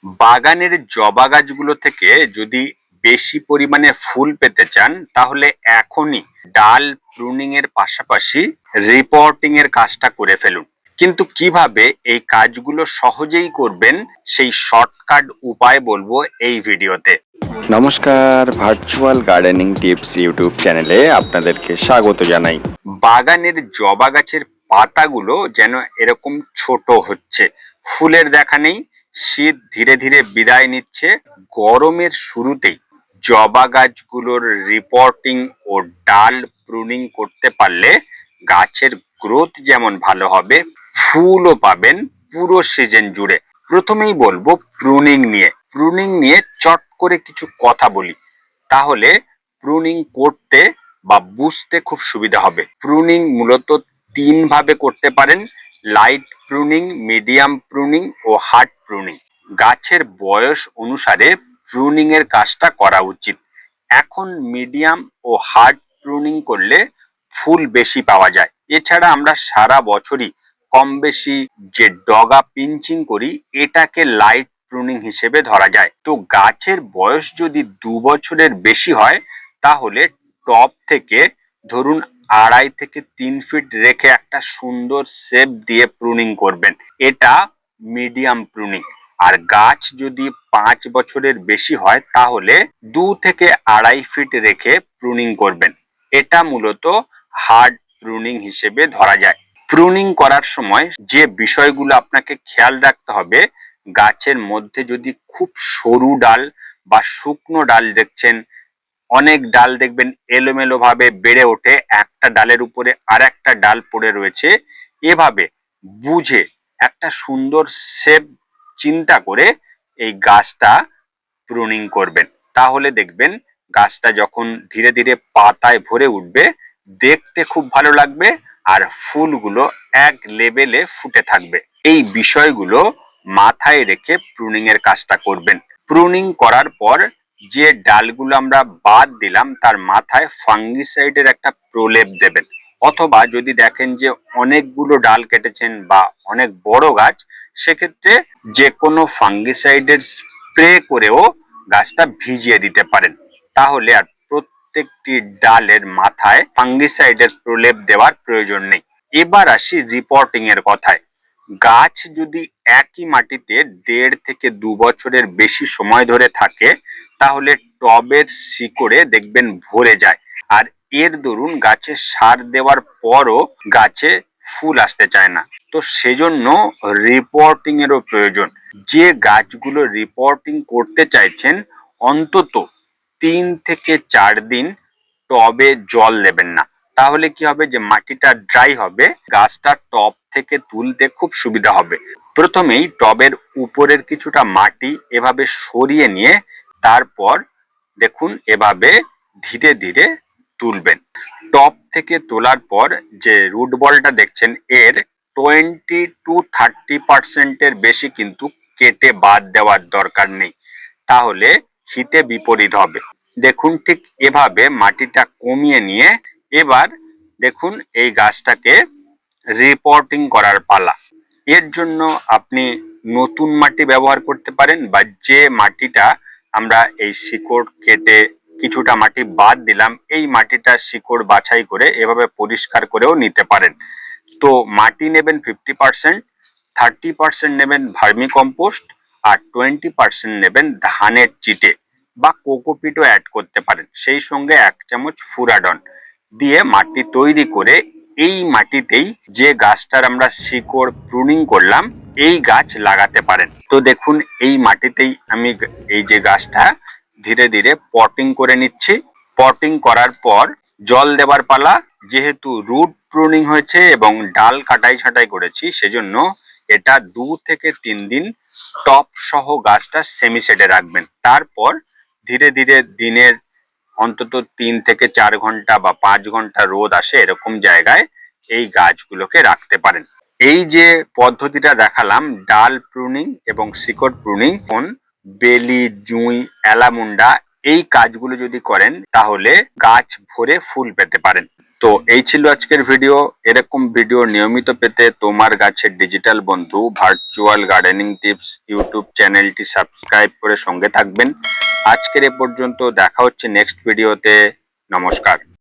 বাগানের জবা গাছগুলো থেকে যদি বেশি পরিমাণে ফুল পেতে চান তাহলে এখনই ডাল প্রুনিং এর পাশাপাশি রিপোর্টিং এর কাজটা করে ফেলুন। কিন্তু কিভাবে এই কাজগুলো সহজেই করবেন সেই শর্টকাট উপায় বলবো এই ভিডিওতে। নমস্কার, ভার্চুয়াল গার্ডেনিং টিপস ইউটিউব চ্যানেলে আপনাদেরকে স্বাগত জানাই। বাগানের জবা গাছের পাতাগুলো যেন এরকম ছোট হচ্ছে, ফুলের দেখা নেই, শীত ধীরে ধীরে বিদায় নিচ্ছে। গরমের শুরুতেই জবা গাছগুলোর রিপোর্টিং ও ডাল প্রুনিং করতে পারলে গাছের গ্রোথ যেমন ভালো হবে, ফুলও পাবেন পুরো সিজন জুড়ে। প্রথমেই বলবো প্রুনিং নিয়ে চট করে কিছু কথা বলি, তাহলে প্রুনিং করতে বা বুঝতে খুব সুবিধা হবে। প্রুনিং মূলত তিন ভাবে করতে পারেন: লাইট প্রুনিং, মিডিয়াম প্রুনিং ও হার্ড প্রুনিং। গাছের বয়স অনুসারে প্রুনিং এর কাজটা করা উচিত। এখন মিডিয়াম ও হার্ড প্রুনিং করলে ফুল বেশি পাওয়া যায়। এছাড়া আমরা সারা বছরই কম বেশি যে ডগা পিঞ্চিং করি এটাকে লাইট প্রুনিং হিসেবে ধরা যায়। তো গাছের বয়স যদি 2 বছরের বেশি হয় তাহলে টপ থেকে ধরুন 2.5 থেকে 3 ফিট রেখে একটা সুন্দর শেপ দিয়ে প্রুনিং করবেন, এটা মিডিয়াম প্রুনিং। আর গাছ যদি 5 বছরের বেশি হয় তাহলে 2 থেকে 2.5 ফিট রেখে প্রুনিং করবেন, এটা মূলত হার্ড প্রুনিং হিসেবে ধরা যায়। প্রুনিং করার সময় যে বিষয়গুলো আপনাকে খেয়াল রাখতে হবে, গাছের মধ্যে যদি খুব সরু ডাল বা শুকনো ডাল দেখছেন, অনেক ডাল দেখবেন এলোমেলো ভাবে বেড়ে ওঠে, একটা ডালের উপরে আর একটা ডাল পড়ে রয়েছে, এভাবে বুঝে একটা সুন্দর শেপ চিন্তা করে এই গাছটা প্রুনিং করবেন। তাহলে দেখবেন গাছটা যখন ধীরে ধীরে পাতায় ভরে উঠবে দেখতে খুব ভালো লাগবে আর ফুলগুলো এক লেভেলে ফুটে থাকবে। এই বিষয়গুলো মাথায় রেখে প্রুনিং এর কাজটা করবেন। প্রুনিং করার পর যে ডালগুলো আমরা বাদ দিলাম তার মাথায় ফাঙ্গিসাইডের একটা প্রলেপ দেবেন। অথবা যদি দেখেন যে অনেকগুলো ডাল কেটেছেন বা অনেক বড় গাছ, সেক্ষেত্রে যে কোনো ফাঙ্গিসাইডের স্প্রে করেও গাছটা ভিজিয়ে দিতে পারেন। তাহলে আর প্রত্যেকটি ডালের মাথায় ফাঙ্গিসাইডের প্রলেপ দেওয়ার প্রয়োজন নেই। এবার আসি রিপোর্টিং এর কথায়। গাছ যদি একই মাটিতে 1.5 থেকে 2 বছরের বেশি সময় ধরে থাকে তাহলে টবের শিকড়ে দেখবেন ভরে যায়, আর এর দরুন গাছে সার দেওয়ার পরও গাছে ফুল আসতে চায় না। তো সেজন্য রিপোর্টিং এরও প্রয়োজন। যে গাছগুলো রিপোর্টিং করতে চাইছেন অন্তত 3 থেকে 4 দিন টবে জল দেবেন না, তাহলে কি হবে যে মাটিটা ড্রাই হবে, গাছটা টব থেকে তুলতে খুব সুবিধা হবে। প্রথমেই টবের উপরের কিছুটা মাটি এভাবে সরিয়ে নিয়ে তারপর দেখুন এভাবে ধীরে ধীরে তুলবেন। টব থেকে তোলার পর যে রুট বলটা দেখছেন এর 20 to 30% বেশি কিন্তু কেটে বাদ দেওয়ার দরকার নেই, তাহলে হিতে বিপরীত হবে। দেখুন ঠিক এভাবে মাটিটা কমিয়ে নিয়ে এবার দেখুন এই গাছটাকে রিপোর্টিং করার পালা। এর জন্য আপনি নতুন মাটি ব্যবহার করতে পারেন বা যে মাটিটা আমরা এই শিকড় কেটে কিছুটা মাটি বাদ দিলাম এই মাটিটা শিকড় বাছাই করে এভাবে পরিষ্কার করেও নিতে পারেন। তো মাটি নেবেন 50%, 30% নেবেন ভার্মি কম্পোস্ট আর 20% নেবেন ধানের চিটে বা কোকোপিটও অ্যাড করতে পারেন, সেই সঙ্গে 1 চামচ ফুরাডন দিয়ে মাটি তৈরি করে এই মাটিতেই যে গাছটার আমরা শিকড় প্রুনিং করলাম এই গাছ লাগাতে পারেন। তো দেখুন এই মাটিতেই আমি এই যে গাছটা ধীরে ধীরে পটিং করে নিচ্ছি। পটিং করার পর জল দেবার পালা। যেহেতু রুট প্রুনিং হয়েছে এবং ডাল কাটাই ছাঁটাই করেছি সেজন্য এটা 2 থেকে 3 দিন টপ সহ গাছটা সেমি শেডে রাখবেন। তারপর ধীরে ধীরে দিনের অন্তত 3 থেকে 4 ঘন্টা বা 5 ঘন্টা রোদ আসে এরকম জায়গায় এই গাছগুলোকে রাখতে পারেন। এই যে পদ্ধতিটা দেখালাম ডাল প্রুনিং এবং শিকড় প্রুনিং, বেলি, জুঁই, অ্যালামুন্ডা এই কাজগুলো যদি করেন তাহলে গাছ ভরে ফুল পেতে পারেন। তো এই ছিল আজকের ভিডিও। এরকম ভিডিও নিয়মিত পেতে তোমার গাছের ডিজিটাল বন্ধু ভার্চুয়াল গার্ডেনিং টিপস ইউটিউব চ্যানেলটি সাবস্ক্রাইব করে সঙ্গে থাকবেন। আজকের এ পর্যন্ত, দেখা হচ্ছে নেক্সট ভিডিওতে। নমস্কার।